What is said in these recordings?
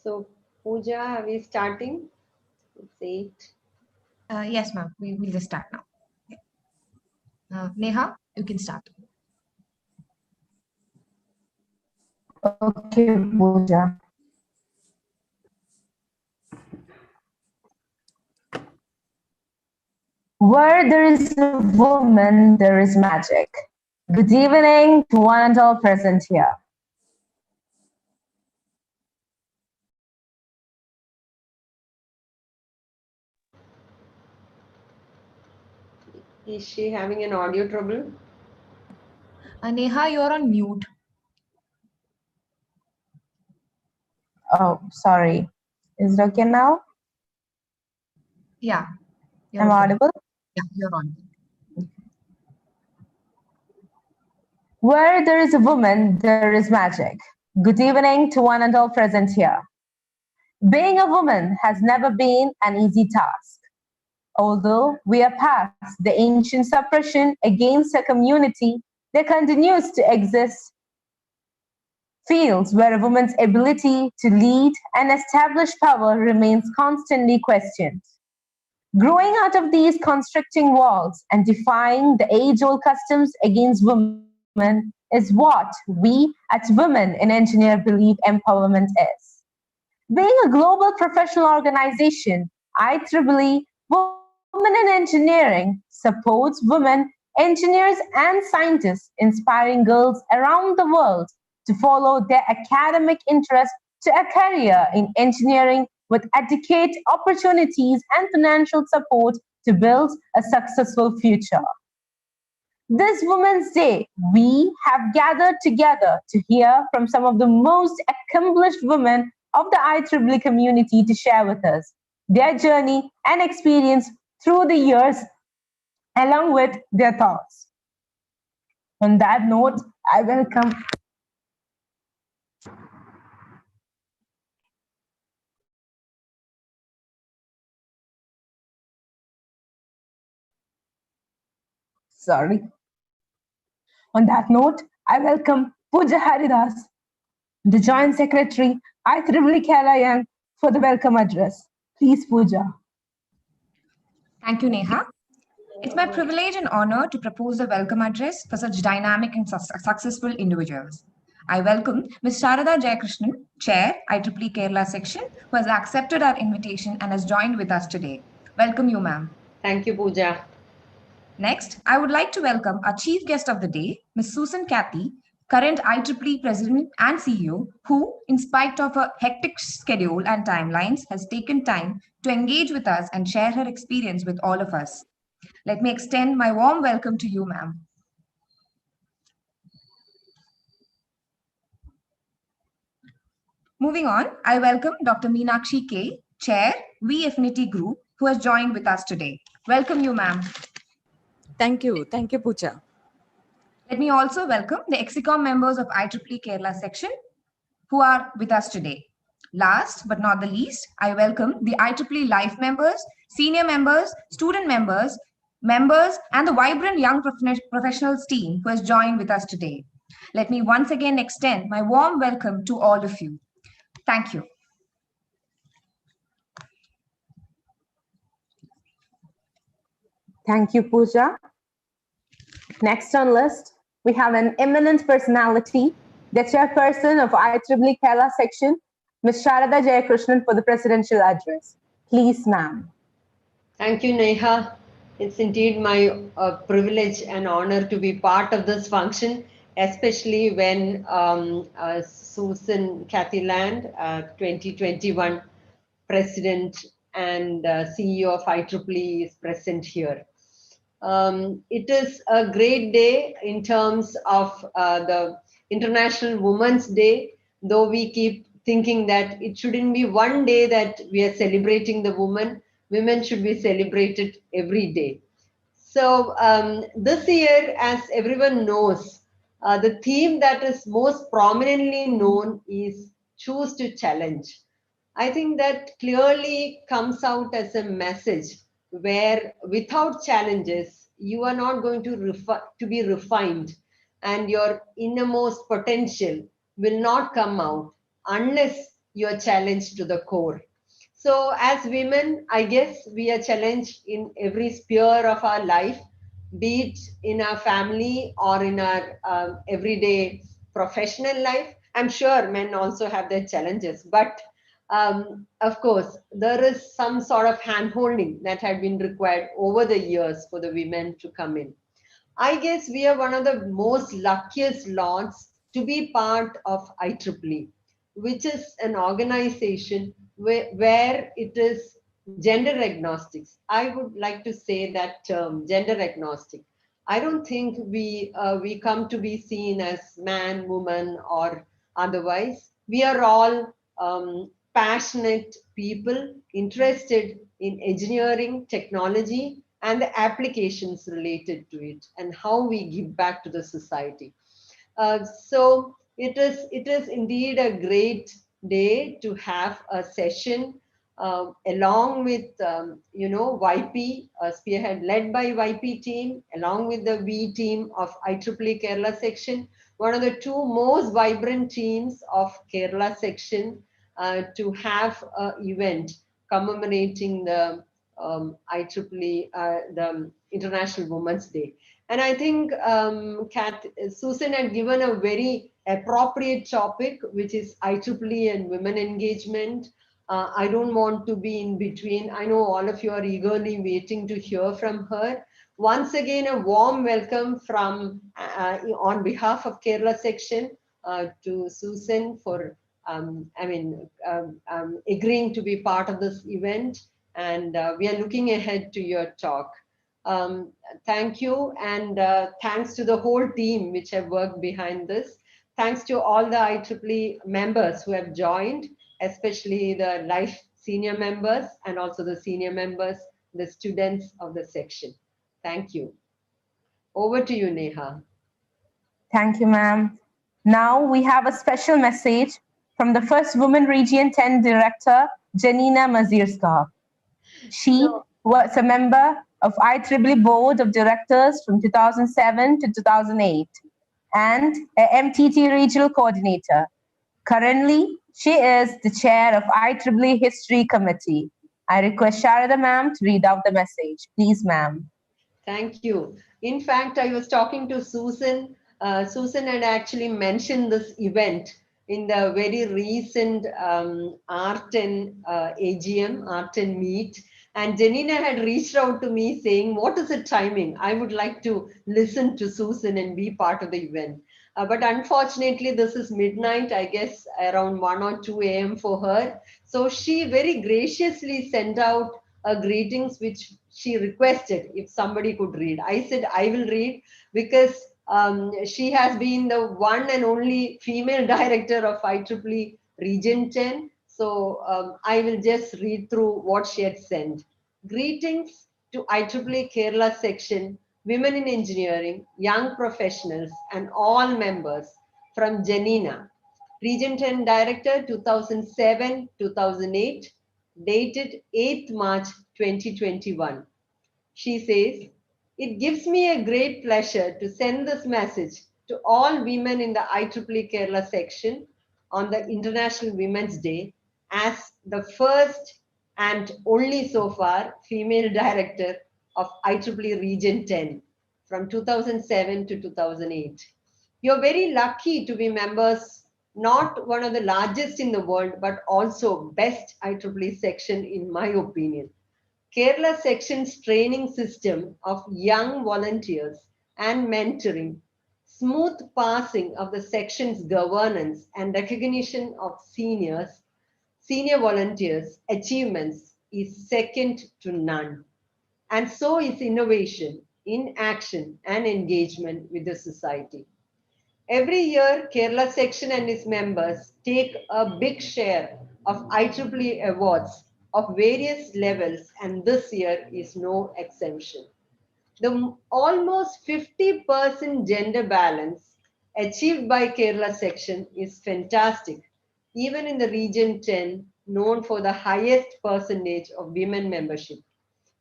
So, Pooja, are we starting? It's 8. Yes, ma'am. We will just start now. Neha, you can start. Okay, Pooja. Where there is a woman, there is magic. Good evening to one and all present here. Is she having an audio trouble? Neha, you're on mute. Oh, sorry. Is it okay now? Yeah. I'm audible? Yeah, you're on. Where there is a woman, there is magic. Good evening to one and all present here. Being a woman has never been an easy task. Although we are past the ancient suppression against a community, there continues to exist fields where a woman's ability to lead and establish power remains constantly questioned. Growing out of these constricting walls and defying the age-old customs against women is what we at Women in Engineer believe empowerment is. Being a global professional organization, IEEE Women in Engineering supports women engineers and scientists, inspiring girls around the world to follow their academic interest to a career in engineering with adequate opportunities and financial support to build a successful future. This Women's Day, we have gathered together to hear from some of the most accomplished women of the IEEE community to share with us their journey and experience through the years, along with their thoughts. On that note, I welcome sorry. On that note, I welcome Pooja Haridas, the Joint Secretary, IEEE Kerala Young, for the welcome address. Please, Pooja. Thank you, Neha. It's my privilege and honor to propose the welcome address for such dynamic and successful individuals. I welcome Ms. Sharada Jayakrishnan, Chair, IEEE Kerala Section, who has accepted our invitation and has joined with us today. Welcome you, ma'am. Thank you, Pooja. Next, I would like to welcome our chief guest of the day, Ms. Susan Cathy, current IEEE President and CEO, who, in spite of a hectic schedule and timelines, has taken time to engage with us and share her experience with all of us. Let me extend my warm welcome to you, ma'am. Moving on, I welcome Dr. Meenakshi K, Chair, We Affinity Group, who has joined with us today. Welcome you, ma'am. Thank you, Pooja. Let me also welcome the EXICOM members of IEEE Kerala Section who are with us today. Last but not the least, I welcome the IEEE Life members, senior members, student members, and the vibrant young professionals team who has joined with us today. Let me once again extend my warm welcome to all of you. Thank you. Thank you, Pooja. Next on list, we have an eminent personality, the chairperson of IEEE Kerala Section, Ms. Sharada Jayakrishnan, for the presidential address. Please, ma'am. Thank you, Neha. It's indeed my privilege and honor to be part of this function, especially when Susan Cathy Land, 2021 President and CEO of IEEE, is present here. It is a great day in terms of the International Women's Day, though we keep thinking that it shouldn't be one day that we are celebrating the woman. Women should be celebrated every day. So this year, as everyone knows, the theme that is most prominently known is choose to challenge. I think that clearly comes out as a message where without challenges, you are not going to be refined, and your innermost potential will not come out unless you're challenged to the core. So as women, I guess we are challenged in every sphere of our life, be it in our family or in our everyday professional life. I'm sure men also have their challenges, but of course, there is some sort of hand-holding that had been required over the years for the women to come in. I guess we are one of the most luckiest lots to be part of IEEE, which is an organization where it is gender agnostics. I would like to say that term, gender agnostic. I don't think we come to be seen as man, woman, or otherwise. We are all passionate people interested in engineering, technology, and the applications related to it, and how we give back to the society. So it is indeed a great day to have a session along with YP, spearhead led by YP team, along with the V team of IEEE Kerala section, one of the two most vibrant teams of Kerala section, to have an event commemorating the IEEE, the International Women's Day. And I think Susan had given a very appropriate topic, which is IEEE and women engagement. I don't want to be in between. I know all of you are eagerly waiting to hear from her. Once again, a warm welcome from on behalf of Kerala section to Susan for agreeing to be part of this event. And we are looking ahead to your talk. Thank you, and thanks to the whole team which have worked behind this. Thanks to all the IEEE members who have joined, especially the life senior members and also the senior members, the students of the section. Thank you. Over to you, Neha. Thank you, ma'am. Now we have a special message from the first Women Region 10 Director, Janina Mazirskov. She was a member of IEEE Board of Directors from 2007 to 2008 and a MTT Regional Coordinator. Currently, she is the chair of IEEE History Committee. I request Sharada ma'am to read out the message. Please, ma'am. Thank you. In fact, I was talking to Susan. Susan had actually mentioned this event in the very recent Art and AGM, Art and Meet. And Janina had reached out to me saying, what is the timing? I would like to listen to Susan and be part of the event. But unfortunately, this is midnight, I guess around 1 or 2 a.m. for her. So she very graciously sent out greetings which she requested if somebody could read. I said, I will read because she has been the one and only female director of IEEE Region 10. So I will just read through what she had sent. Greetings to IEEE Kerala section, women in engineering, young professionals, and all members from Janina, Region 10 Director 2007-2008, dated 8th March 2021. She says, it gives me a great pleasure to send this message to all women in the IEEE Kerala section on the International Women's Day as the first and only so far female director of IEEE Region 10 from 2007 to 2008. You're very lucky to be members, not one of the largest in the world, but also best IEEE section in my opinion. Kerala section's training system of young volunteers and mentoring, smooth passing of the section's governance and recognition of senior volunteers' achievements is second to none. And so is innovation in action and engagement with the society. Every year, Kerala section and its members take a big share of IEEE awards of various levels, and this year is no exception. The almost 50% gender balance achieved by Kerala section is fantastic, even in the Region 10, known for the highest percentage of women membership.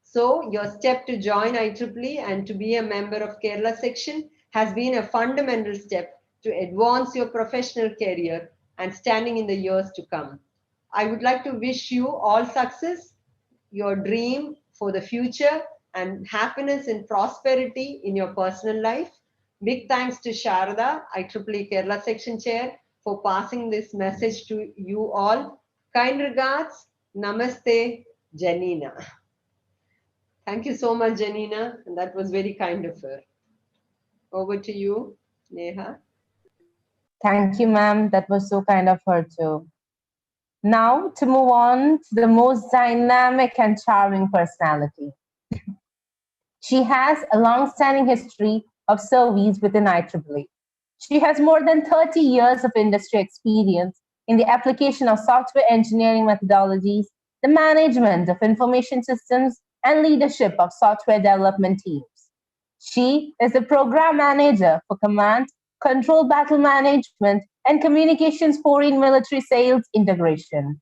So your step to join IEEE and to be a member of Kerala section has been a fundamental step to advance your professional career and standing in the years to come. I would like to wish you all success, your dream for the future, and happiness and prosperity in your personal life. Big thanks to Sharada, IEEE Kerala Section Chair, for passing this message to you all. Kind regards, Namaste, Janina. Thank you so much, Janina, and that was very kind of her. Over to you, Neha. Thank you, ma'am. That was so kind of her too. Now to move on to the most dynamic and charming personality. She has a long-standing history of service within IEEE. She has more than 30 years of industry experience in the application of software engineering methodologies, the management of information systems, and leadership of software development teams. She is the program manager for command, control battle management, and communications foreign military sales integration.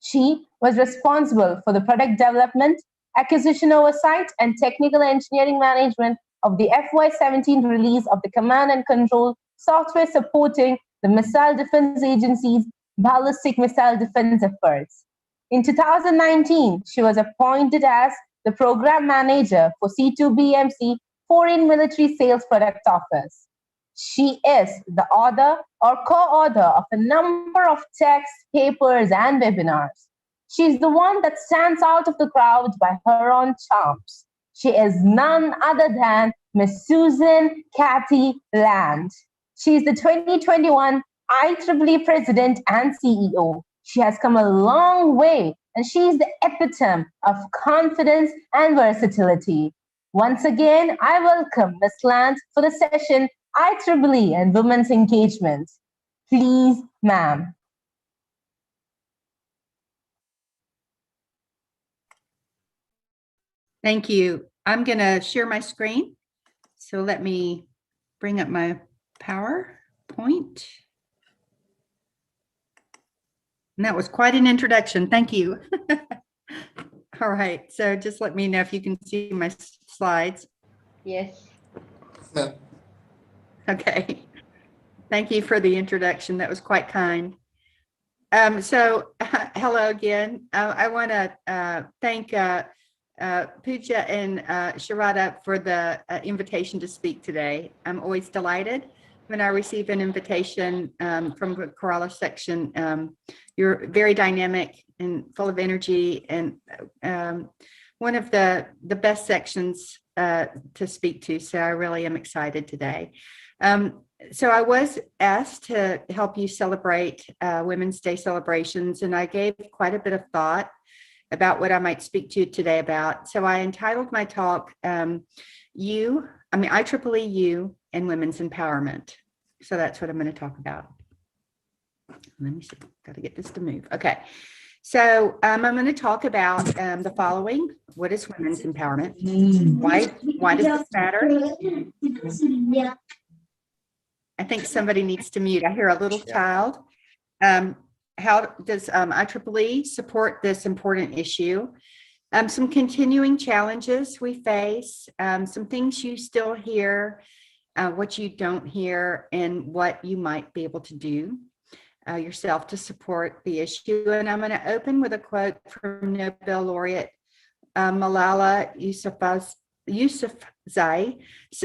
She was responsible for the product development, acquisition oversight, and technical engineering management of the FY17 release of the command and control software supporting the Missile Defense Agency's ballistic missile defense efforts. In 2019, she was appointed as the program manager for C2BMC Foreign Military Sales Product Office. She is the author or co-author of a number of texts, papers, and webinars. She's the one that stands out of the crowd by her own charms. She is none other than Miss Susan Cathy Land. She is the 2021 IEEE President and CEO. She has come a long way, and she is the epitome of confidence and versatility. Once again, I welcome Ms. Land for the session IEEE and Women's Engagement. Please, ma'am. Thank you. I'm going to share my screen. So let me bring up my PowerPoint. And that was quite an introduction. Thank you. All right. So just let me know if you can see my slides. Yes. Yeah. Okay. Thank you for the introduction. That was quite kind. Hello again. I want to thank Pooja and Sharada for the invitation to speak today. I'm always delighted when I receive an invitation from the Kerala section. You're very dynamic and full of energy, and one of the best sections to speak to. So I really am excited today. So I was asked to help you celebrate Women's Day celebrations, and I gave quite a bit of thought about what I might speak to you today about. So I entitled my talk, IEEE You and Women's Empowerment. So that's what I'm going to talk about. Let me see, got to get this to move. Okay. So I'm going to talk about the following. What is women's empowerment? Why does this matter? I think somebody needs to mute. I hear a little child. How does IEEE support this important issue? Some continuing challenges we face, some things you still hear, what you don't hear, and what you might be able to do yourself to support the issue. And I'm going to open with a quote from Nobel laureate Malala Yousafzai,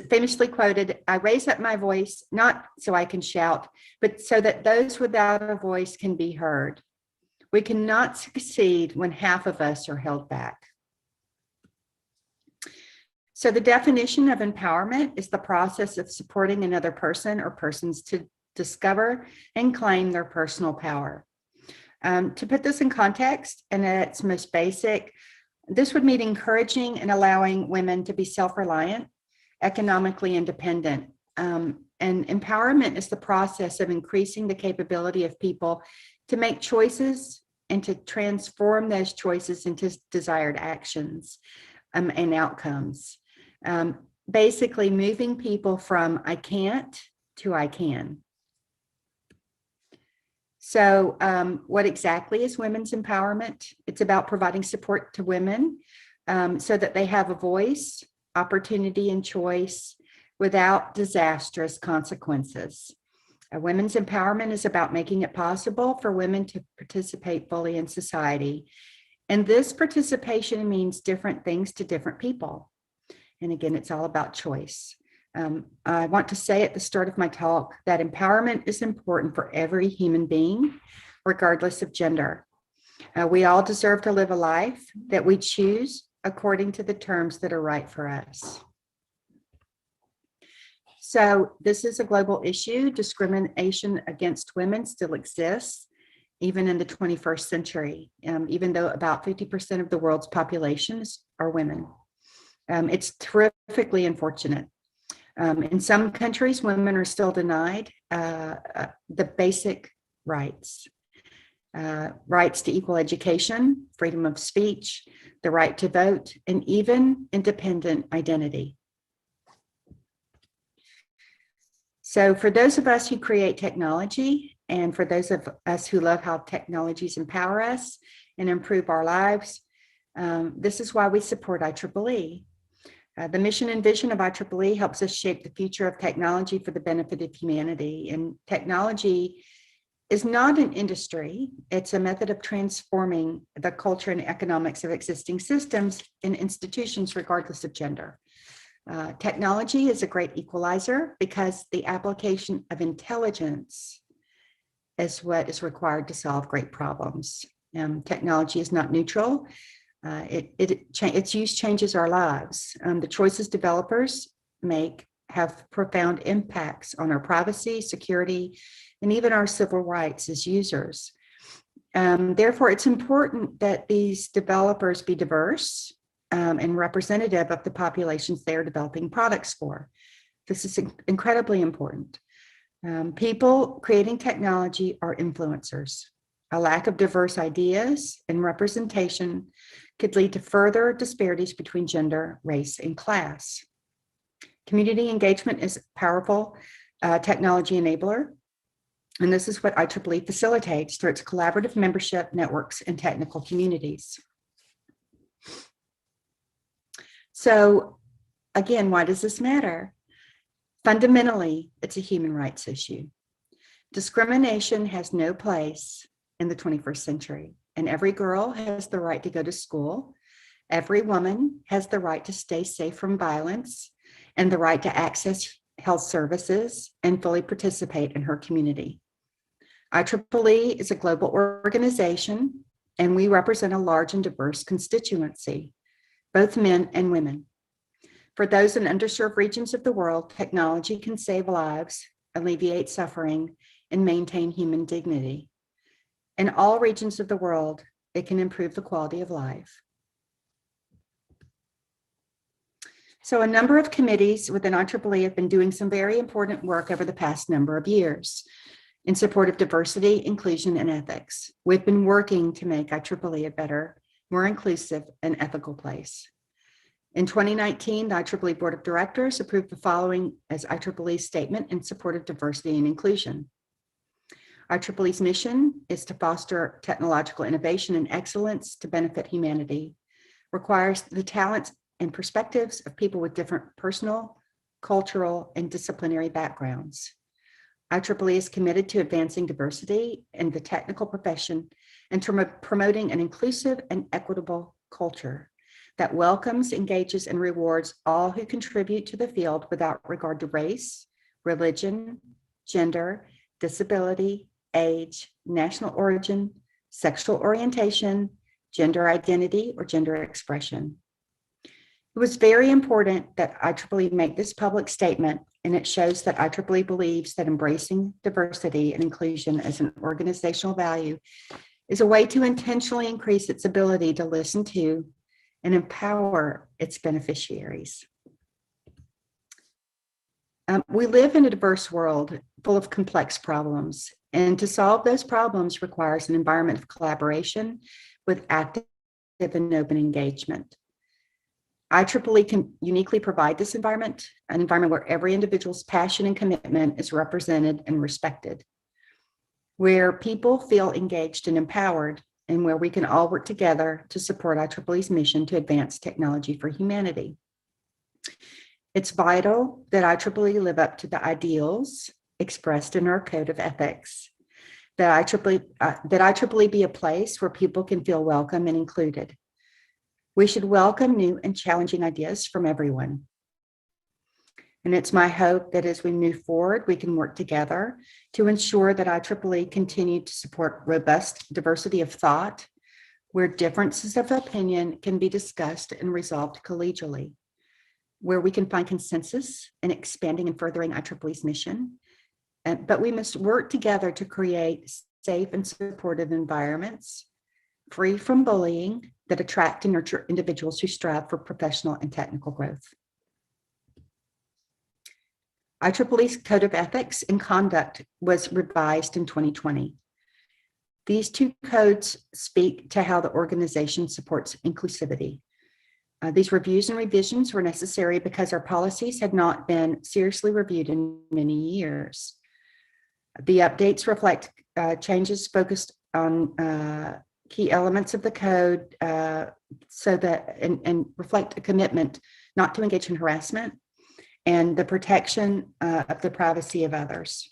famously quoted, "I raise up my voice, not so I can shout, but so that those without a voice can be heard. We cannot succeed when half of us are held back." So the definition of empowerment is the process of supporting another person or persons to discover and claim their personal power. To put this in context, and at its most basic, this would mean encouraging and allowing women to be self-reliant, economically independent. And empowerment is the process of increasing the capability of people to make choices and to transform those choices into desired actions and outcomes. Basically moving people from I can't to I can. So what exactly is women's empowerment? It's about providing support to women so that they have a voice, opportunity, and choice without disastrous consequences. Women's empowerment is about making it possible for women to participate fully in society. And this participation means different things to different people. And again, it's all about choice. I want to say at the start of my talk that empowerment is important for every human being, regardless of gender. We all deserve to live a life that we choose according to the terms that are right for us. So this is a global issue. Discrimination against women still exists, even in the 21st century, even though about 50% of the world's populations are women. It's terrifically unfortunate. In some countries, women are still denied the basic rights. Rights to equal education, freedom of speech, the right to vote, and even independent identity. So for those of us who create technology, and for those of us who love how technologies empower us and improve our lives, this is why we support IEEE. The mission and vision of IEEE helps us shape the future of technology for the benefit of humanity. And technology is not an industry. It's a method of transforming the culture and economics of existing systems and institutions, regardless of gender. Technology is a great equalizer because the application of intelligence is what is required to solve great problems. Technology is not neutral. Its use changes our lives. The choices developers make have profound impacts on our privacy, security, and even our civil rights as users. Therefore, it's important that these developers be diverse and representative of the populations they are developing products for. This is incredibly important. People creating technology are influencers. A lack of diverse ideas and representation could lead to further disparities between gender, race, and class. Community engagement is a powerful technology enabler, and this is what IEEE facilitates through its collaborative membership networks and technical communities. So again, why does this matter? Fundamentally, it's a human rights issue. Discrimination has no place in the 21st century, and every girl has the right to go to school. Every woman has the right to stay safe from violence and the right to access health services and fully participate in her community. IEEE is a global organization, and we represent a large and diverse constituency, both men and women. For those in underserved regions of the world, technology can save lives, alleviate suffering, and maintain human dignity. In all regions of the world, it can improve the quality of life. So a number of committees within IEEE have been doing some very important work over the past number of years in support of diversity, inclusion, and ethics. We've been working to make IEEE a better, more inclusive, and ethical place. In 2019, the IEEE Board of Directors approved the following as IEEE's statement in support of diversity and inclusion. IEEE's mission is to foster technological innovation and excellence to benefit humanity, requires the talents and perspectives of people with different personal, cultural, and disciplinary backgrounds. IEEE is committed to advancing diversity in the technical profession and to promoting an inclusive and equitable culture that welcomes, engages, and rewards all who contribute to the field without regard to race, religion, gender, disability, age, national origin, sexual orientation, gender identity, or gender expression. It was very important that IEEE make this public statement, and it shows that IEEE believes that embracing diversity and inclusion as an organizational value is a way to intentionally increase its ability to listen to and empower its beneficiaries. We live in a diverse world full of complex problems, and to solve those problems requires an environment of collaboration with active and open engagement. IEEE can uniquely provide this environment, an environment where every individual's passion and commitment is represented and respected, where people feel engaged and empowered, and where we can all work together to support IEEE's mission to advance technology for humanity. It's vital that IEEE live up to the ideals expressed in our code of ethics, that IEEE be a place where people can feel welcome and included. We should welcome new and challenging ideas from everyone. And it's my hope that as we move forward, we can work together to ensure that IEEE continue to support robust diversity of thought, where differences of opinion can be discussed and resolved collegially, where we can find consensus in expanding and furthering IEEE's mission. But we must work together to create safe and supportive environments, free from bullying, that attract and nurture individuals who strive for professional and technical growth. IEEE's Code of Ethics and Conduct was revised in 2020. These two codes speak to how the organization supports inclusivity. These reviews and revisions were necessary because our policies had not been seriously reviewed in many years. The updates reflect changes focused on key elements of the code and reflect a commitment not to engage in harassment and the protection of the privacy of others.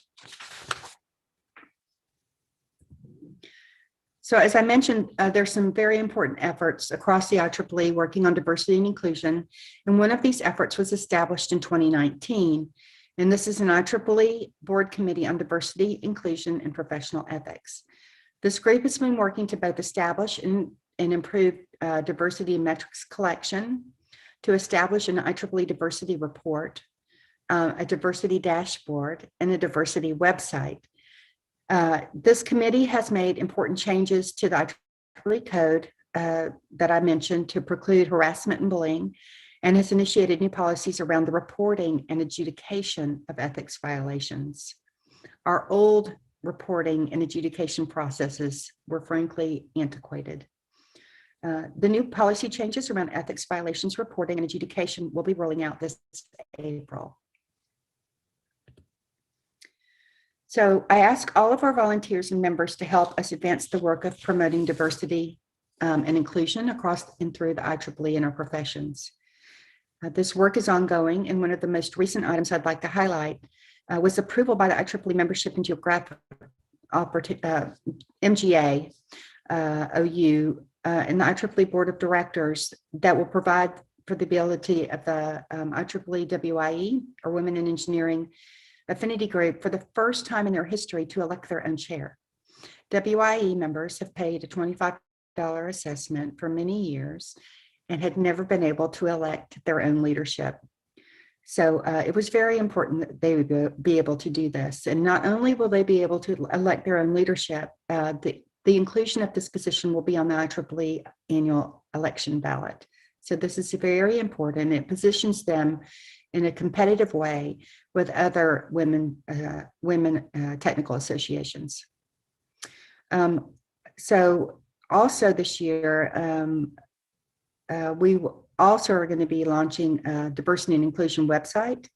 So as I mentioned, there's some very important efforts across the IEEE working on diversity and inclusion. And one of these efforts was established in 2019. And this is an IEEE Board Committee on Diversity, Inclusion, and Professional Ethics. This group has been working to both establish and improve diversity metrics collection, to establish an IEEE diversity report, a diversity dashboard, and a diversity website. This committee has made important changes to the IEEE code that I mentioned to preclude harassment and bullying, and has initiated new policies around the reporting and adjudication of ethics violations. Our old reporting and adjudication processes were frankly antiquated. The new policy changes around ethics violations reporting and adjudication will be rolling out this April. So I ask all of our volunteers and members to help us advance the work of promoting diversity and inclusion across and through the IEEE and our professions. This work is ongoing, and one of the most recent items I'd like to highlight was approval by the IEEE Membership and Geographic MGA OU and the IEEE Board of Directors that will provide for the ability of the IEEE WIE, or Women in Engineering Affinity Group, for the first time in their history to elect their own chair. WIE members have paid a $25 assessment for many years and had never been able to elect their own leadership. So it was very important that they would be able to do this. And not only will they be able to elect their own leadership, the inclusion of this position will be on the IEEE annual election ballot. So this is very important. It positions them in a competitive way with other women technical associations. So also this year, we also are going to be launching a diversity and inclusion website,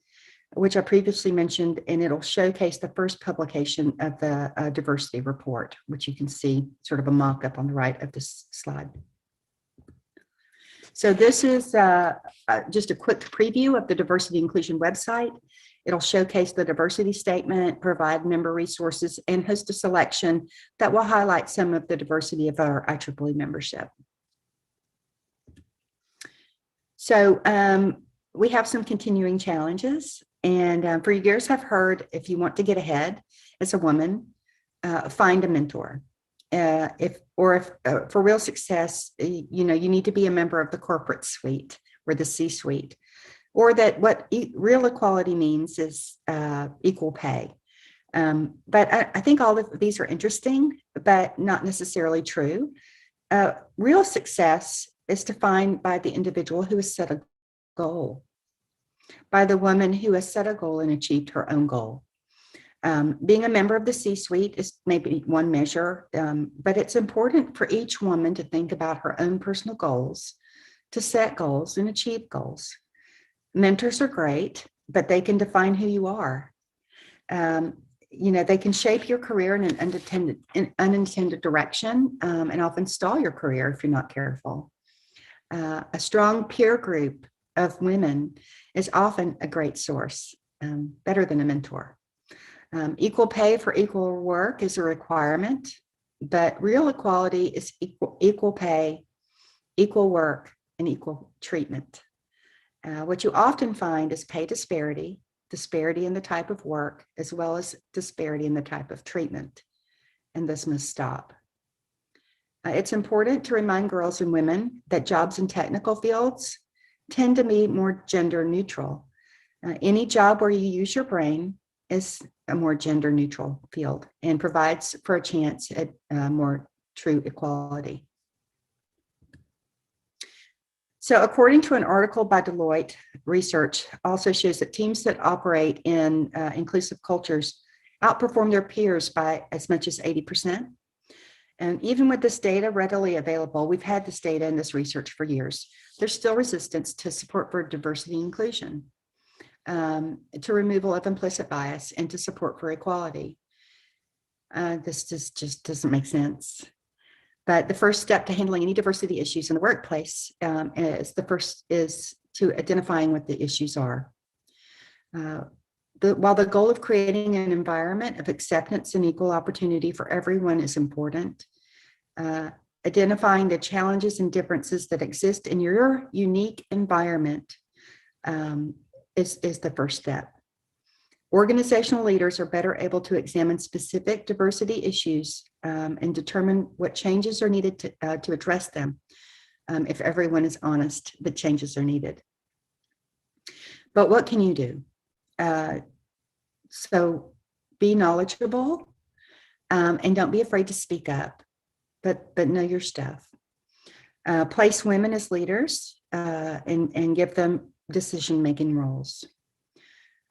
which I previously mentioned, and it'll showcase the first publication of the diversity report, which you can see sort of a mock-up on the right of this slide. So this is just a quick preview of the diversity inclusion website. It'll showcase the diversity statement, provide member resources, and host a selection that will highlight some of the diversity of our IEEE membership. So we have some continuing challenges, and for years I've heard, if you want to get ahead as a woman, find a mentor. For real success, you need to be a member of the corporate suite or the C-suite, or that what real equality means is equal pay. But I think all of these are interesting, but not necessarily true. Real success is defined by the individual who has set a goal, by the woman who has set a goal and achieved her own goal. Being a member of the C-suite is maybe one measure, but it's important for each woman to think about her own personal goals, to set goals and achieve goals. Mentors are great, but they can define who you are. They can shape your career in an unintended direction and often stall your career if you're not careful. A strong peer group of women is often a great source, better than a mentor. Equal pay for equal work is a requirement, but real equality is equal pay, equal work, and equal treatment. What you often find is pay disparity, disparity in the type of work, as well as disparity in the type of treatment, and this must stop. It's important to remind girls and women that jobs in technical fields tend to be more gender neutral. Any job where you use your brain is a more gender neutral field and provides for a chance at more true equality. So according to an article by Deloitte, research also shows that teams that operate in inclusive cultures outperform their peers by as much as 80%. And even with this data readily available, we've had this data and this research for years, there's still resistance to support for diversity and inclusion, to removal of implicit bias, and to support for equality. This just doesn't make sense. But the first step to handling any diversity issues in the workplace is to identifying what the issues are. While the goal of creating an environment of acceptance and equal opportunity for everyone is important, identifying the challenges and differences that exist in your unique environment is the first step. Organizational leaders are better able to examine specific diversity issues and determine what changes are needed to address them if everyone is honest that changes are needed. But what can you do? So be knowledgeable and don't be afraid to speak up, but know your stuff. Place women as leaders and give them decision-making roles.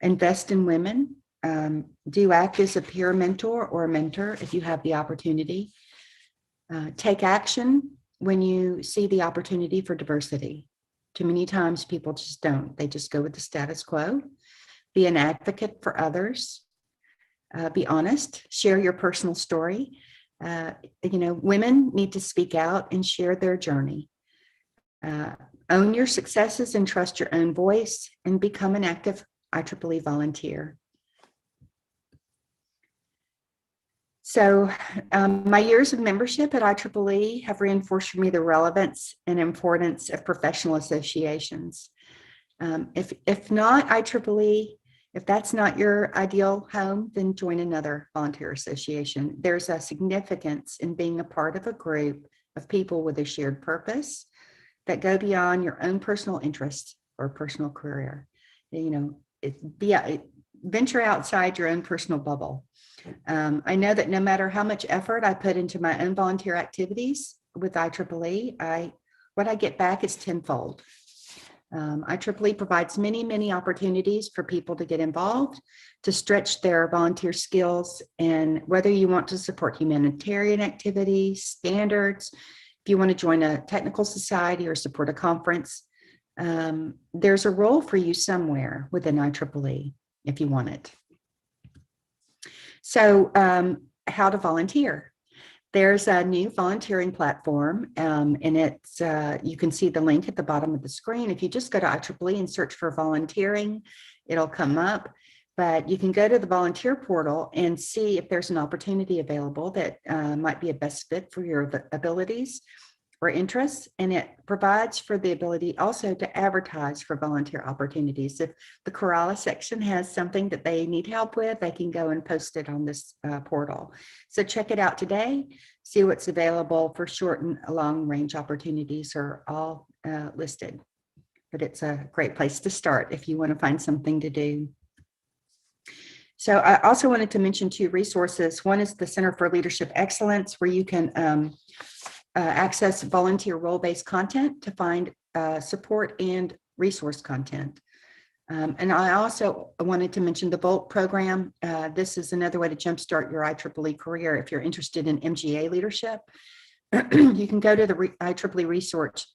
Invest in women. Do act as a peer mentor or a mentor if you have the opportunity. Take action when you see the opportunity for diversity. Too many times people just don't. They just go with the status quo. Be an advocate for others. Be honest. Share your personal story. Women need to speak out and share their journey. Own your successes and trust your own voice, and become an active IEEE volunteer. So my years of membership at IEEE have reinforced for me the relevance and importance of professional associations. If not IEEE, if that's not your ideal home, then join another volunteer association. There's a significance in being a part of a group of people with a shared purpose that go beyond your own personal interests or personal career. Venture outside your own personal bubble. I know that no matter how much effort I put into my own volunteer activities with IEEE, what I get back is tenfold. IEEE provides many opportunities for people to get involved, to stretch their volunteer skills, and whether you want to support humanitarian activities, standards, if you want to join a technical society or support a conference, there's a role for you somewhere within IEEE if you want it. So how to volunteer. There's a new volunteering platform, and it's you can see the link at the bottom of the screen. If you just go to IEEE and search for volunteering, it'll come up. But you can go to the volunteer portal and see if there's an opportunity available that might be a best fit for your abilities or interests, and it provides for the ability also to advertise for volunteer opportunities. If the Kerala section has something that they need help with, they can go and post it on this portal. So check it out today, see what's available for short and long range opportunities are all listed. But it's a great place to start if you want to find something to do. So I also wanted to mention 2 resources. One is the Center for Leadership Excellence, where you can access volunteer role-based content to find support and resource content. And I also wanted to mention the VOLT program. This is another way to jumpstart your IEEE career. If you're interested in MGA leadership, you can go to the IEEE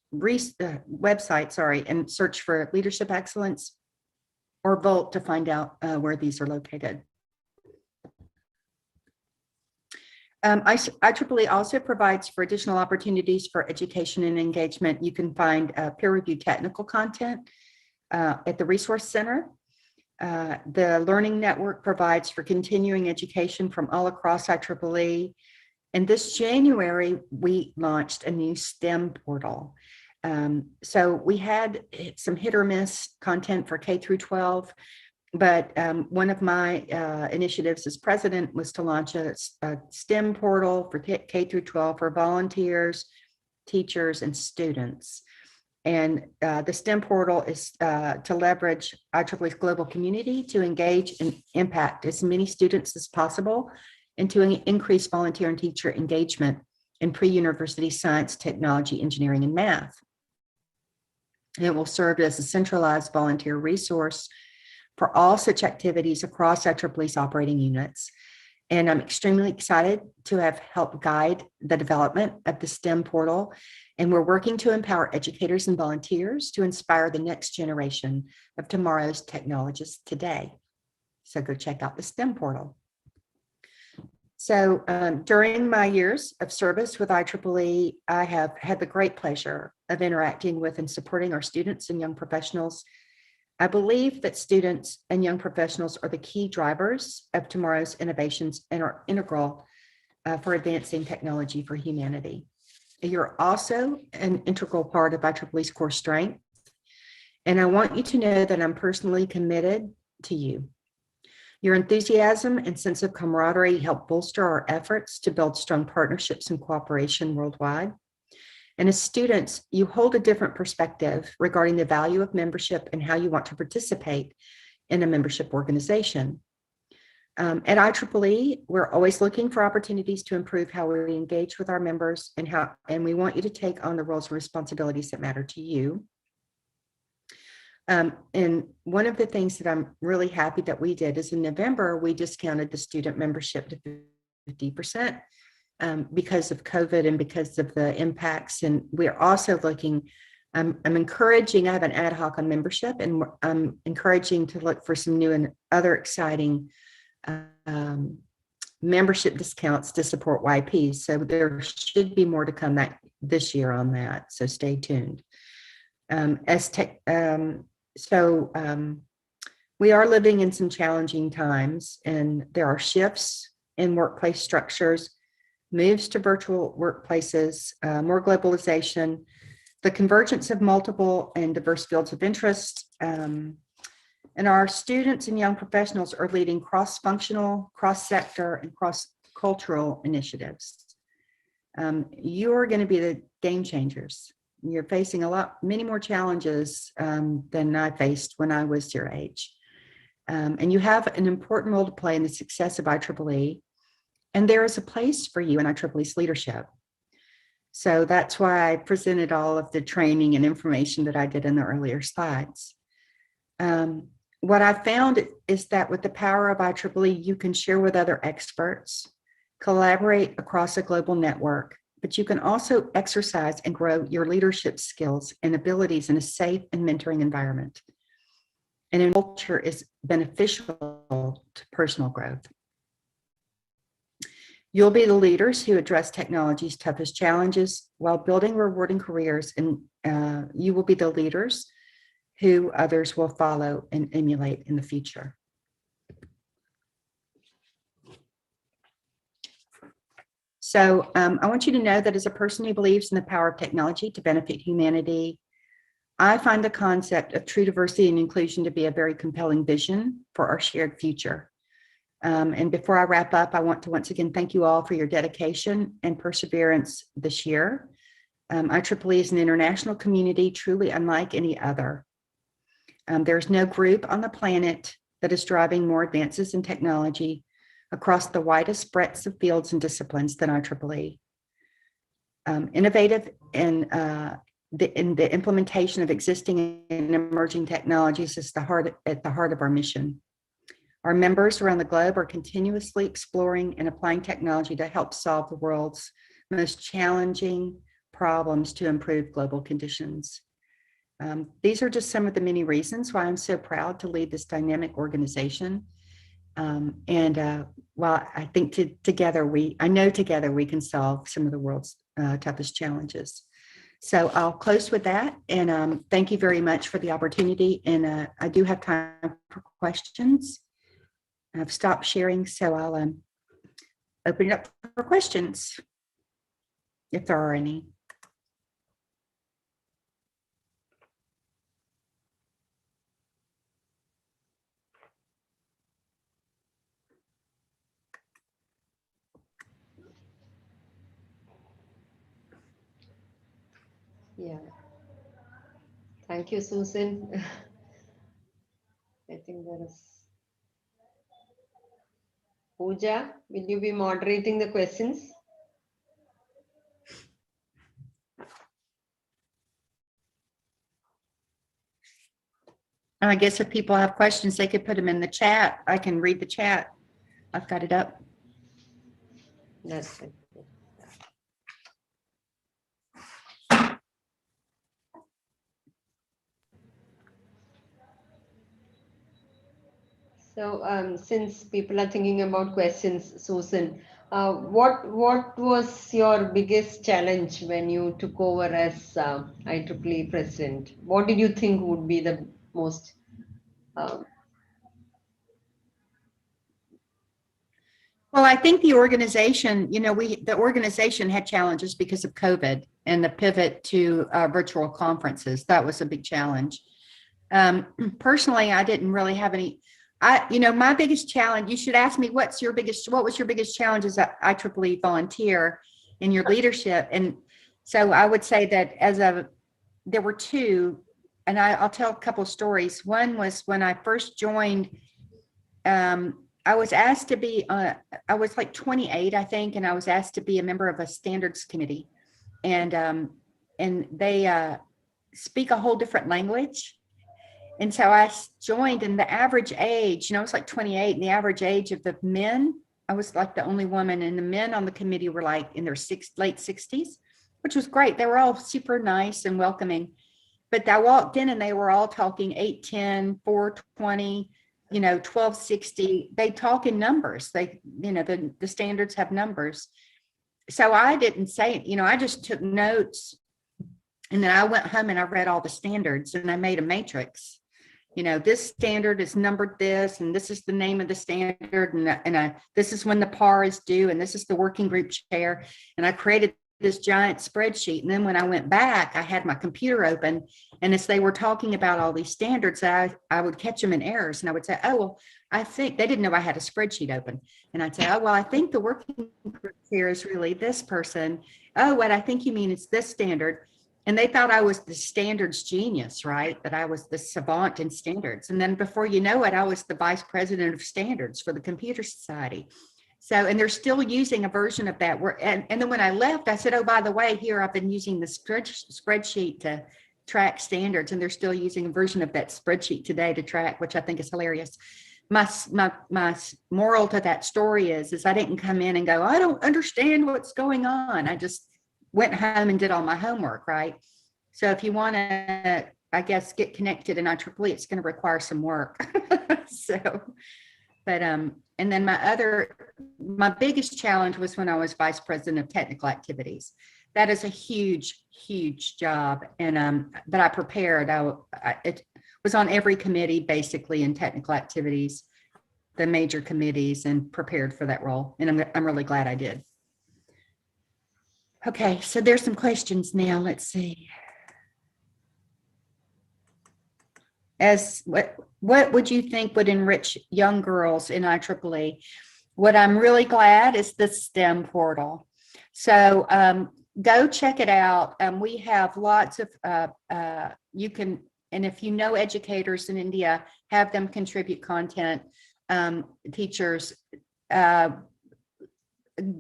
website, and search for Leadership Excellence or VOLT to find out where these are located. IEEE also provides for additional opportunities for education and engagement. You can find peer-reviewed technical content at the Resource Center. The Learning Network provides for continuing education from all across IEEE. And this January, we launched a new STEM portal. So we had some hit or miss content for K through 12, but one of my initiatives as president was to launch a STEM portal for K through 12 for volunteers, teachers, and students. And the STEM portal is to leverage IEEE's global community to engage and impact as many students as possible and to increase volunteer and teacher engagement in pre-university science, technology, engineering, and math. It will serve as a centralized volunteer resource for all such activities across IEEE's operating units. And I'm extremely excited to have helped guide the development of the STEM portal. And we're working to empower educators and volunteers to inspire the next generation of tomorrow's technologists today. So go check out the STEM portal. So during my years of service with IEEE, I have had the great pleasure of interacting with and supporting our students and young professionals. I believe that students and young professionals are the key drivers of tomorrow's innovations and are integral for advancing technology for humanity. You're also an integral part of IEEE's core strength, and I want you to know that I'm personally committed to you. Your enthusiasm and sense of camaraderie help bolster our efforts to build strong partnerships and cooperation worldwide. And as students, you hold a different perspective regarding the value of membership and how you want to participate in a membership organization. At IEEE, we're always looking for opportunities to improve how we engage with our members and we want you to take on the roles and responsibilities that matter to you. And one of the things that I'm really happy that we did is in November, we discounted the student membership to 50%. Because of COVID and because of the impacts. And we're also looking, I'm encouraging, I have an ad hoc on membership, and I'm encouraging to look for some new and other exciting membership discounts to support YPs. So there should be more to come this year on that. So stay tuned. We are living in some challenging times, and there are shifts in workplace structures, moves to virtual workplaces, more globalization, the convergence of multiple and diverse fields of interest. And our students and young professionals are leading cross-functional, cross-sector, and cross-cultural initiatives. You are going to be the game changers. You're facing many more challenges than I faced when I was your age. And you have an important role to play in the success of IEEE. And there is a place for you in IEEE's leadership. So that's why I presented all of the training and information that I did in the earlier slides. What I found is that with the power of IEEE, you can share with other experts, collaborate across a global network, but you can also exercise and grow your leadership skills and abilities in a safe and mentoring environment. And a culture is beneficial to personal growth. You'll be the leaders who address technology's toughest challenges while building rewarding careers, and you will be the leaders who others will follow and emulate in the future. So I want you to know that as a person who believes in the power of technology to benefit humanity, I find the concept of true diversity and inclusion to be a very compelling vision for our shared future. And before I wrap up, I want to once again thank you all for your dedication and perseverance this year. IEEE is an international community truly unlike any other. There's no group on the planet that is driving more advances in technology across the widest breadths of fields and disciplines than IEEE. Innovative in the implementation of existing and emerging technologies is at the heart of our mission. Our members around the globe are continuously exploring and applying technology to help solve the world's most challenging problems to improve global conditions. These are just some of the many reasons why I'm so proud to lead this dynamic organization. While I think together we can solve some of the world's toughest challenges. So I'll close with that. And thank you very much for the opportunity. And I do have time for questions. I've stopped sharing, so I'll open it up for questions, if there are any. Yeah. Thank you, Susan. I think there is Pooja. Will you be moderating the questions? And I guess if people have questions, they could put them in the chat. I can read the chat. I've got it up. That's it. So since people are thinking about questions, Susan, what was your biggest challenge when you took over as IEEE president? What did you think would be the most Well, I think the organization, the organization had challenges because of COVID and the pivot to virtual conferences. That was a big challenge. Personally, I didn't really have any. My biggest challenge. You should ask me what was your biggest challenge as a IEEE volunteer in your leadership? And so I would say that there were two, and I'll tell a couple of stories. One was when I first joined. I was asked to be, I was like 28, I think, and I was asked to be a member of a standards committee. And they speak a whole different language. And so I joined, and the average age, I was like 28, and the average age of the men, I was like the only woman, and the men on the committee were like in their late 60s, which was great. They were all super nice and welcoming. But I walked in and they were all talking 810, 420, 1260. They talk in numbers. They, the standards have numbers. So I didn't say, I just took notes, and then I went home and I read all the standards, and I made a matrix. This standard is numbered this, and this is the name of the standard, and this is when the PAR is due, and this is the working group chair. And I created this giant spreadsheet. And then when I went back, I had my computer open, and as they were talking about all these standards, I would catch them in errors, and I would say, oh, well, I think they didn't know I had a spreadsheet open. And I'd say, oh, well, I think the working group chair is really this person. Oh, what I think you mean is this standard. And they thought I was the standards genius, right? That I was the savant in standards. And then before you know it, I was the vice president of standards for the Computer Society. So, and they're still using a version of that. And then when I left, I said, oh, by the way, here I've been using the spreadsheet to track standards, and they're still using a version of that spreadsheet today to track, which I think is hilarious. My moral to that story is I didn't come in and go, I don't understand what's going on. I just went home and did all my homework, right? So if you want to, I guess, get connected in IEEE, it's going to require some work. And then my biggest challenge was when I was vice president of technical activities. That is a huge, huge job. And but I prepared. It was on every committee, basically, in technical activities, the major committees, and prepared for that role. And I'm really glad I did. Okay, so there's some questions now. Let's see. What would you think would enrich young girls in IEEE? What I'm really glad is the STEM portal. So go check it out. We have lots of, you can, and if you know educators in India, have them contribute content. Teachers,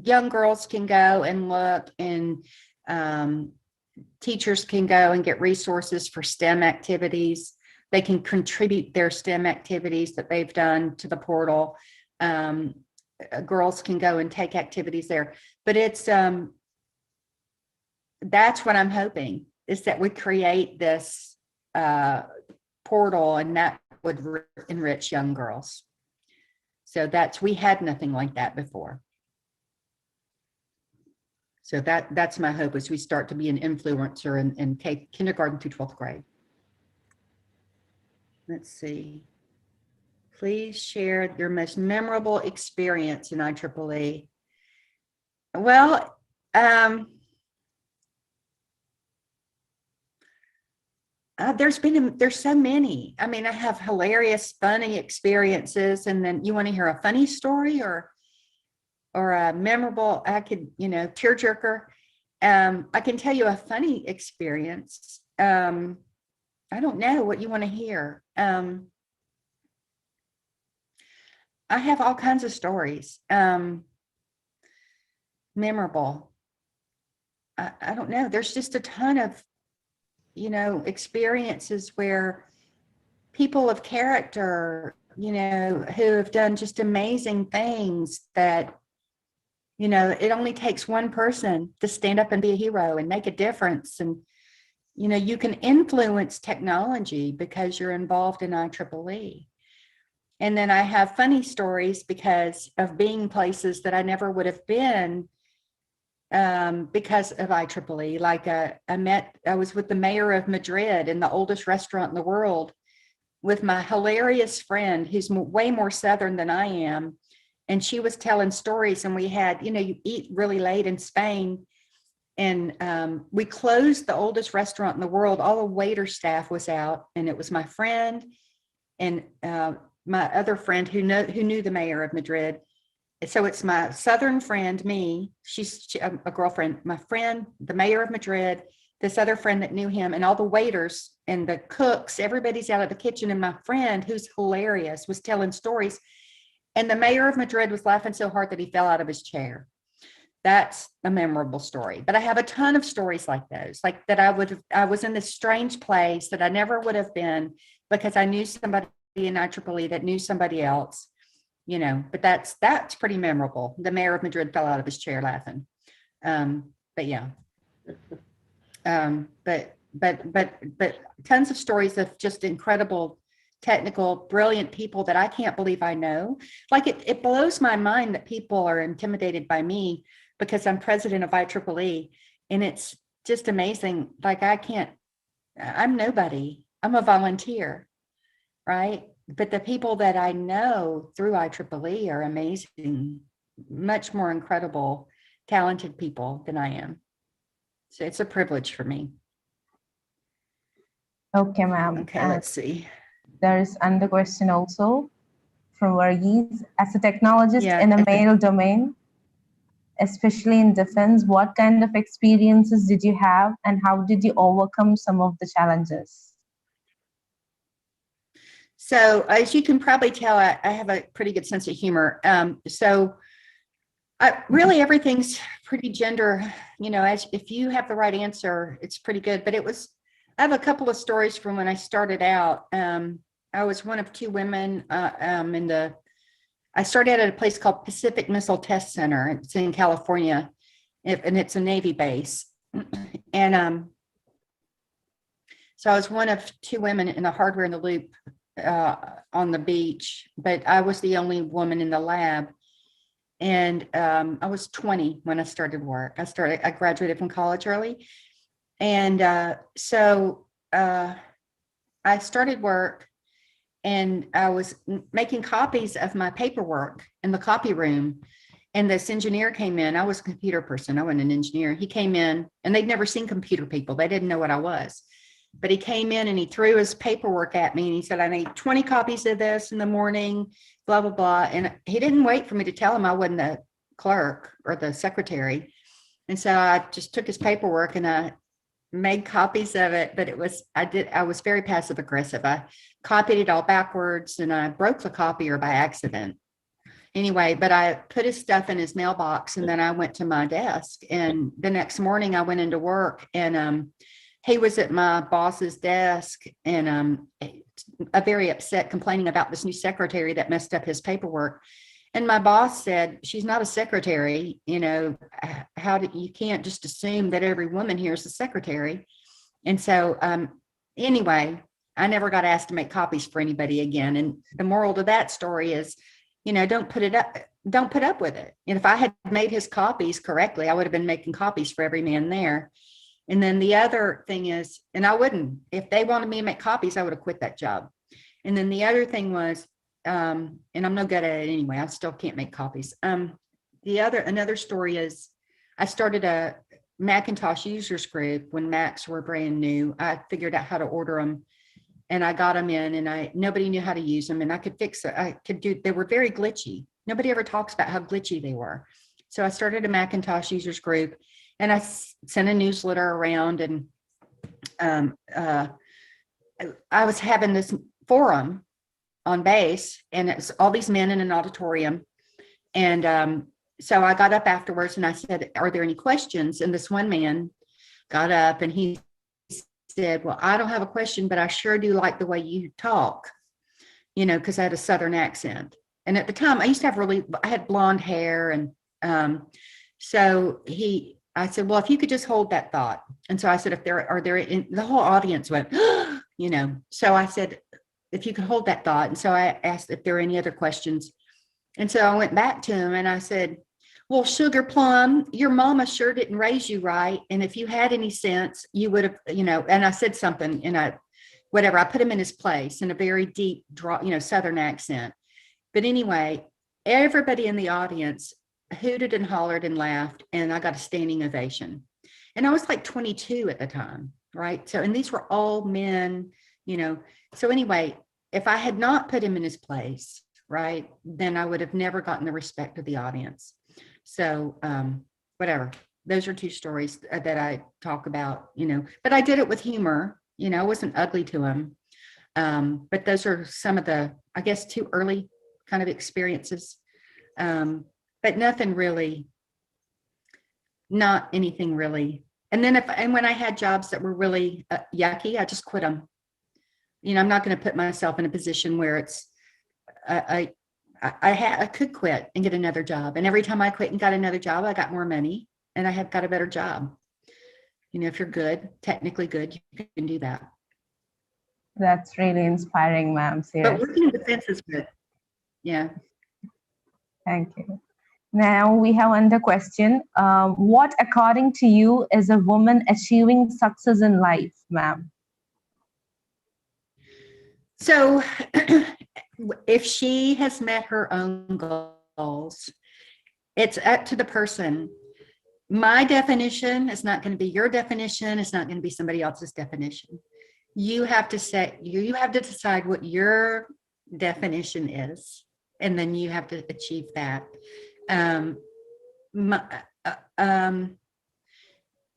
young girls can go and look, and teachers can go and get resources for STEM activities. They can contribute their STEM activities that they've done to the portal. Girls can go and take activities there. But it's that's what I'm hoping, is that we create this portal, and that would enrich young girls. So we had nothing like that before. So that's my hope, as we start to be an influencer in kindergarten through 12th grade. Let's see. Please share your most memorable experience in IEEE. Well, there's so many. I mean, I have hilarious, funny experiences. And then you want to hear a funny story or a memorable, I could, tearjerker. I can tell you a funny experience. I don't know what you want to hear. I have all kinds of stories. Memorable. I don't know. There's just a ton of, experiences where people of character, who have done just amazing things that, it only takes one person to stand up and be a hero and make a difference. And, you can influence technology because you're involved in IEEE. And then I have funny stories because of being places that I never would have been because of IEEE. Like I was with the mayor of Madrid in the oldest restaurant in the world with my hilarious friend who's way more Southern than I am. And she was telling stories, and we had, you eat really late in Spain. And we closed the oldest restaurant in the world. All the waiter staff was out, and it was my friend and my other friend who knew the mayor of Madrid. So it's my Southern friend, me, she's a girlfriend, my friend, the mayor of Madrid, this other friend that knew him, and all the waiters and the cooks, everybody's out of the kitchen. And my friend, who's hilarious, was telling stories. And the mayor of Madrid was laughing so hard that he fell out of his chair. That's a memorable story. But I have a ton of stories like those, like that I was in this strange place that I never would have been because I knew somebody in IEEE that knew somebody else, but that's pretty memorable. The mayor of Madrid fell out of his chair laughing. But yeah. But tons of stories of just incredible, technical, brilliant people that I can't believe I know. Like it blows my mind that people are intimidated by me because I'm president of IEEE, and it's just amazing. Like I'm nobody. I'm a volunteer, right? But the people that I know through IEEE are amazing, much more incredible, talented people than I am. So it's a privilege for me. Okay, ma'am. Okay, let's see. There's another question also from Varghese. As a technologist Yeah, in a okay. male domain, especially in defense, what kind of experiences did you have, and how did you overcome some of the challenges? So as you can probably tell, I have a pretty good sense of humor. So really everything's pretty gender, as if you have the right answer, it's pretty good. But I have a couple of stories from when I started out. I was one of two women I started at a place called Pacific Missile Test Center. It's in California, and it's a Navy base. And so I was one of two women in the hardware in the loop on the beach, but I was the only woman in the lab. And I was 20 when I started work. I graduated from college early. And so I started work, and I was making copies of my paperwork in the copy room. And this engineer came in. I was a computer person. I wasn't an engineer. He came in, and they'd never seen computer people. They didn't know what I was. But he came in and he threw his paperwork at me, and he said, I need 20 copies of this in the morning, blah, blah, blah. And he didn't wait for me to tell him I wasn't the clerk or the secretary. And so I just took his paperwork and I made copies of it, but I was very passive aggressive. I copied it all backwards, and I broke the copier by accident. Anyway, but I put his stuff in his mailbox, and then I went to my desk. And the next morning I went into work, and he was at my boss's desk, and very upset, complaining about this new secretary that messed up his paperwork. And my boss said, she's not a secretary, you can't just assume that every woman here is a secretary. And so anyway, I never got asked to make copies for anybody again. And the moral to that story is, don't put it up, don't put up with it. And if I had made his copies correctly, I would have been making copies for every man there. And then the other thing is, and I wouldn't, if they wanted me to make copies, I would have quit that job. And then the other thing was, and I'm no good at it anyway, I still can't make copies. Another story is I started a Macintosh users group when Macs were brand new. I figured out how to order them and I got them in, and nobody knew how to use them, and I could fix it. They were very glitchy. Nobody ever talks about how glitchy they were. So I started a Macintosh users group, and I sent a newsletter around, and I was having this forum on base, and it's all these men in an auditorium. And so I got up afterwards and I said, are there any questions? And this one man got up and he said, well, I don't have a question, but I sure do like the way you talk, because I had a Southern accent. And at the time I used to have I had blonde hair. And so I said, well, if you could just hold that thought. And so I said, the whole audience went, so I said, if you could hold that thought. And so I asked if there were any other questions. And so I went back to him and I said, well, Sugar Plum, your mama sure didn't raise you right. And if you had any sense, you would have, and I said something and I put him in his place in a very deep, Southern accent. But anyway, everybody in the audience hooted and hollered and laughed, and I got a standing ovation. And I was like 22 at the time, right? So, and these were all men, So anyway, if I had not put him in his place, right, then I would have never gotten the respect of the audience. So whatever, those are two stories that I talk about, but I did it with humor, I wasn't ugly to him. But those are some of the, I guess, too early kind of experiences. But nothing really, not anything really. And then when I had jobs that were really yucky, I just quit them. I'm not going to put myself in a position where it's, I could quit and get another job. And every time I quit and got another job, I got more money and I got a better job. If you're good, technically good, you can do that. That's really inspiring, ma'am. But working in defense is good. Yeah. Thank you. Now we have another question. What, according to you, is a woman achieving success in life, ma'am? So if she has met her own goals, it's up to the person. My definition is not going to be your definition. It's not going to be somebody else's definition. You have to decide what your definition is, and then you have to achieve that. I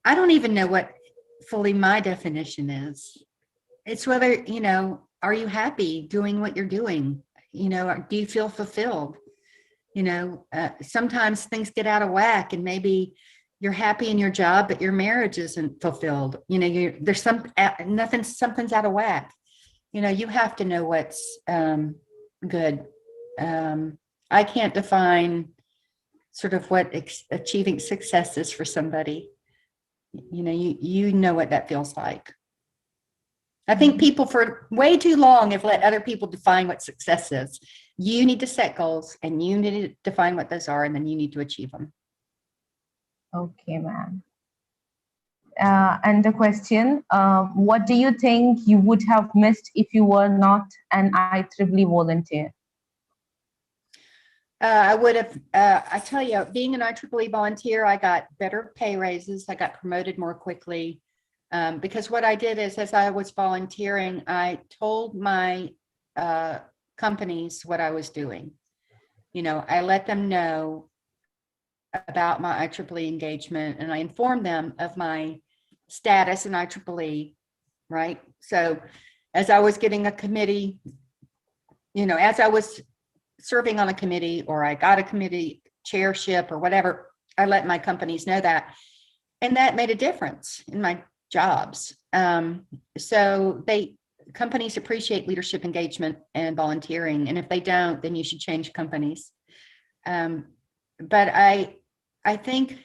don't even know what fully my definition is. It's whether, are you happy doing what you're doing? Do you feel fulfilled? Sometimes things get out of whack, and maybe you're happy in your job, but your marriage isn't fulfilled. There's something's out of whack. You have to know what's good. I can't define sort of what achieving success is for somebody. You know what that feels like. I think people for way too long have let other people define what success is. You need to set goals and you need to define what those are, and then you need to achieve them. Okay, ma'am. And the question, what do you think you would have missed if you were not an IEEE volunteer? I would have, I tell you, being an IEEE volunteer, I got better pay raises. I got promoted more quickly. Because what I did is, as I was volunteering, I told my companies what I was doing. I let them know about my IEEE engagement, and I informed them of my status in IEEE, right? So as I was getting a committee, as I was serving on a committee, or I got a committee chairship or whatever, I let my companies know that. And that made a difference in my jobs. So companies appreciate leadership engagement and volunteering. And if they don't, then you should change companies. But I think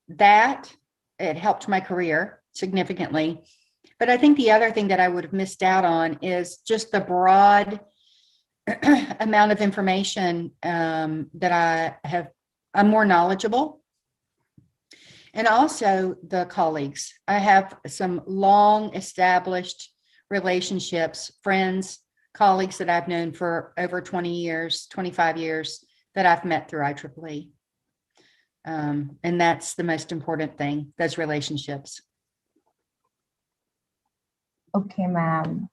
that it helped my career significantly. But I think the other thing that I would have missed out on is just the broad amount of information that I'm more knowledgeable. And also the colleagues. I have some long established relationships, friends, colleagues that I've known for over 20 years, 25 years that I've met through IEEE. And that's the most important thing, those relationships. Okay, ma'am.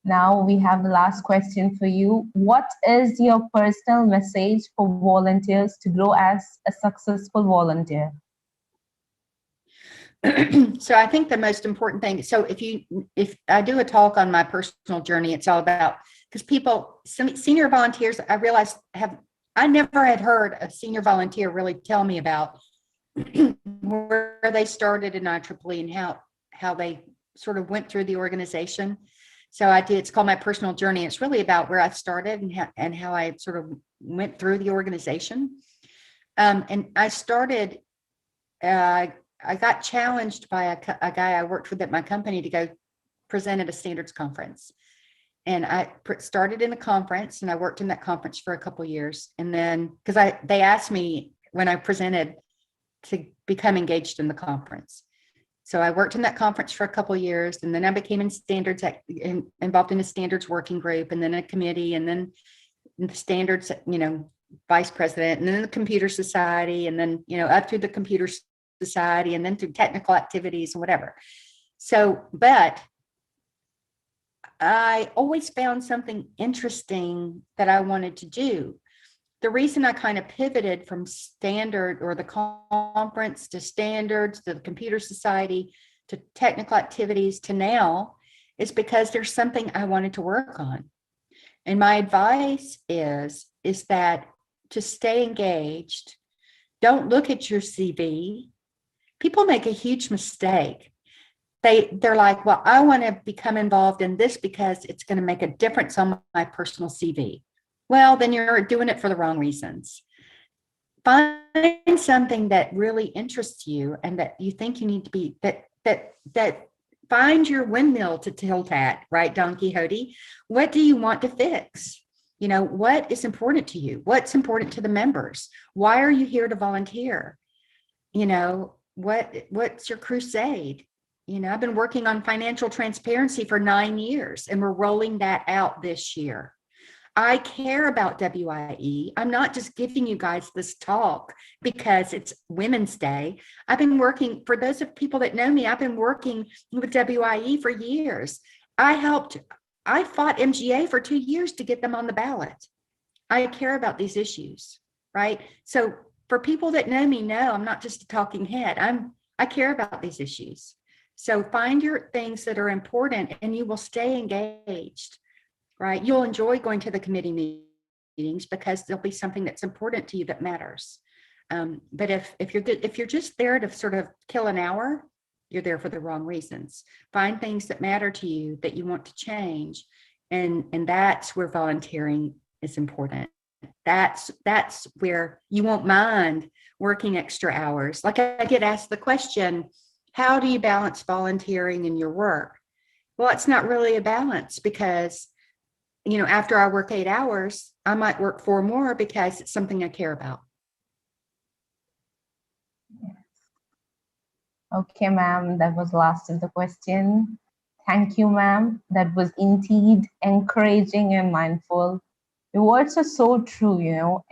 Now we have the last question for you. What is your personal message for volunteers to grow as a successful volunteer? So I think the most important thing, so if I do a talk on my personal journey, it's all about, because some senior volunteers, I realized I never had heard a senior volunteer really tell me about where they started in IEEE and how they sort of went through the organization. So it's called my personal journey. It's really about where I started and how I sort of went through the organization. And I started, I got challenged by a guy I worked with at my company to go present at a standards conference. And I started in a conference and I worked in that conference for a couple of years. And then, because they asked me when I presented to become engaged in the conference. So I worked in that conference for a couple of years, and then I became involved in a standards working group, and then a committee, and then the standards, vice president, and then the computer society, and then, up through the computer society, and then through technical activities and whatever. So, but I always found something interesting that I wanted to do. The reason I kind of pivoted from standard or the conference to standards to the computer society to technical activities to now is because there's something I wanted to work on. And my advice is that to stay engaged, don't look at your CV. People make a huge mistake. They're like, well, I want to become involved in this because it's going to make a difference on my personal CV. Well, then you're doing it for the wrong reasons. Find something that really interests you and that you think you need to be, that find your windmill to tilt at, right, Don Quixote? What do you want to fix? What is important to you? What's important to the members? Why are you here to volunteer? What's your crusade? I've been working on financial transparency for 9 years, and we're rolling that out this year. I care about WIE. I'm not just giving you guys this talk because it's Women's Day. I've been working, for those of people that know me, I've been working with WIE for years. I fought MGA for 2 years to get them on the ballot. I care about these issues, right? So for people that know me, know I'm not just a talking head. I care about these issues. So find your things that are important and you will stay engaged. Right? You'll enjoy going to the committee meetings because there'll be something that's important to you that matters. But if you're just there to sort of kill an hour, you're there for the wrong reasons. Find things that matter to you that you want to change. And that's where volunteering is important. That's where you won't mind working extra hours. Like I get asked the question, how do you balance volunteering and your work? Well, it's not really a balance because after I work 8 hours, I might work 4 more because it's something I care about. Okay, ma'am, that was last of the question. Thank you, ma'am. That was indeed encouraging and mindful. Your words are so true,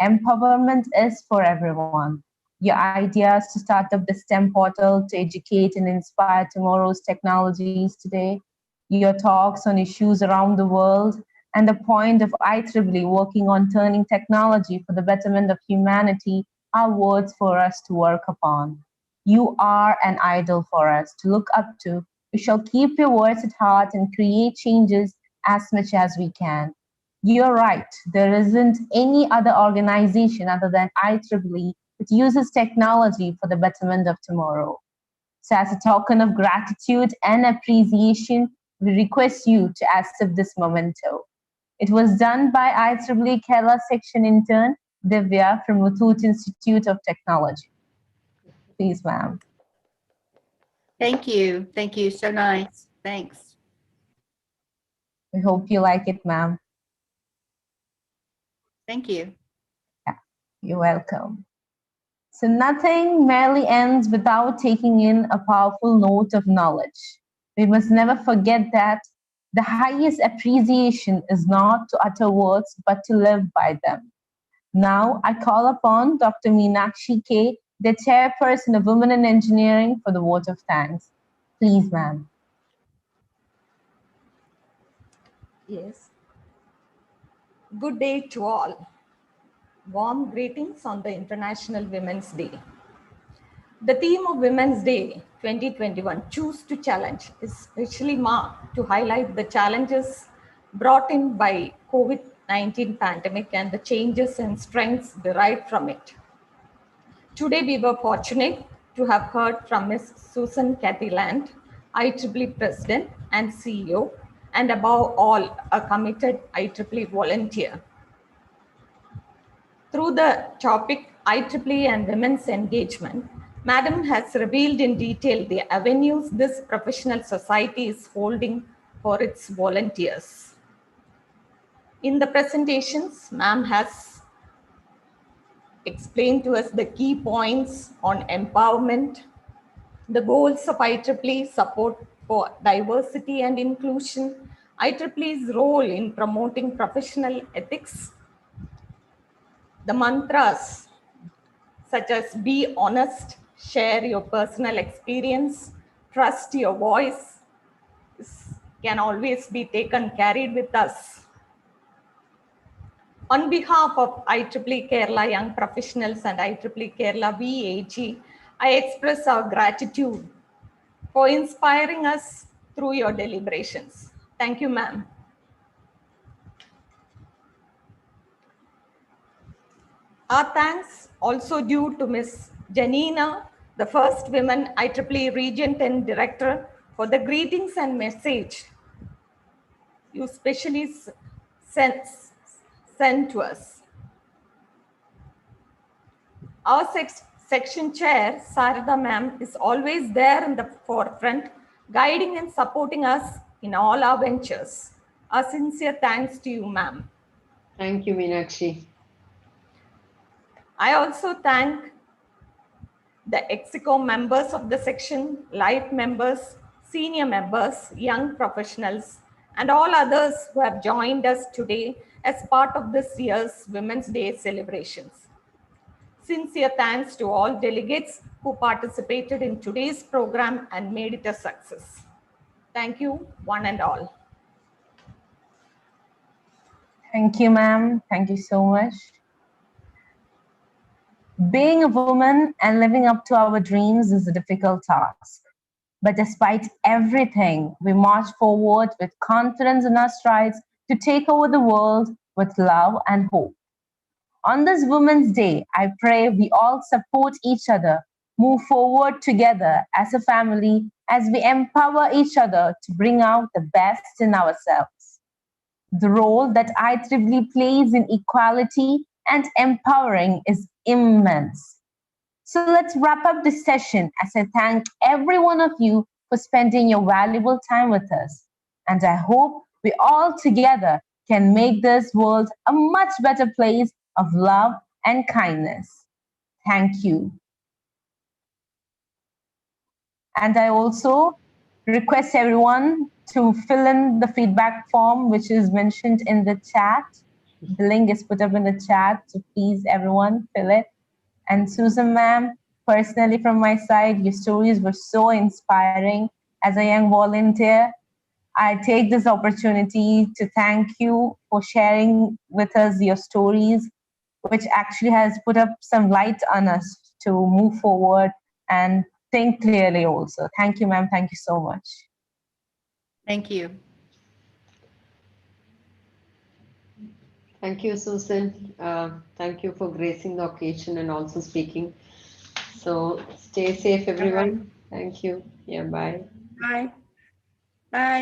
Empowerment is for everyone. Your ideas to start up the STEM portal to educate and inspire tomorrow's technologies today, your talks on issues around the world, and the point of IEEE working on turning technology for the betterment of humanity are words for us to work upon. You are an idol for us to look up to. We shall keep your words at heart and create changes as much as we can. You're right. There isn't any other organization other than IEEE that uses technology for the betterment of tomorrow. So as a token of gratitude and appreciation, we request you to accept this memento. It was done by IEEE Kerala Section intern, Divya from Muthoot Institute of Technology. Please, ma'am. Thank you. Thank you. So nice. Thanks. We hope you like it, ma'am. Thank you. You're welcome. So nothing merely ends without taking in a powerful note of knowledge. We must never forget that the highest appreciation is not to utter words, but to live by them. Now, I call upon Dr. Meenakshi K., the chairperson of Women in Engineering, for the vote of thanks. Please, ma'am. Yes. Good day to all. Warm greetings on the International Women's Day. The theme of Women's Day 2021, Choose to Challenge, is specially marked to highlight the challenges brought in by COVID-19 pandemic and the changes and strengths derived from it. Today, we were fortunate to have heard from Ms. Susan Cathy Land, IEEE President and CEO, and above all, a committed IEEE volunteer. Through the topic IEEE and Women's Engagement, Madam has revealed in detail the avenues this professional society is holding for its volunteers. In the presentations, Ma'am has explained to us the key points on empowerment, the goals of IEEE, support for diversity and inclusion, IEEE's role in promoting professional ethics, the mantras such as be honest, share your personal experience, trust your voice, can always be carried with us. On behalf of IEEE Kerala Young Professionals and IEEE Kerala VAG, I express our gratitude for inspiring us through your deliberations. Thank you, ma'am. Our thanks also due to Ms. Janina, the first women IEEE Region 10 Director, for the greetings and message you specially sent to us. Our section chair, Sarada ma'am, is always there in the forefront, guiding and supporting us in all our ventures. A sincere thanks to you, ma'am. Thank you, Meenakshi. I also thank the EXICO members of the section, life members, senior members, young professionals, and all others who have joined us today as part of this year's Women's Day celebrations. Sincere thanks to all delegates who participated in today's program and made it a success. Thank you, one and all. Thank you, ma'am. Thank you so much. Being a woman and living up to our dreams is a difficult task. But despite everything, we march forward with confidence in our strides to take over the world with love and hope. On this Women's Day, I pray we all support each other, move forward together as a family, as we empower each other to bring out the best in ourselves. The role that IEEE plays in equality and empowering is immense. So let's wrap up this session as I thank every one of you for spending your valuable time with us. And I hope we all together can make this world a much better place of love and kindness. Thank you. And I also request everyone to fill in the feedback form, which is mentioned in the chat. The link is put up in the chat, so please, everyone, fill it. And Susan ma'am, personally from my side, your stories were so inspiring. As a young volunteer, I take this opportunity to thank you for sharing with us your stories, which actually has put up some light on us to move forward and think clearly also. Thank you, ma'am. Thank you so much. Thank you. Thank you, Susan. Thank you for gracing the occasion and also speaking. So stay safe, everyone. Thank you. Yeah, bye. Bye. Bye.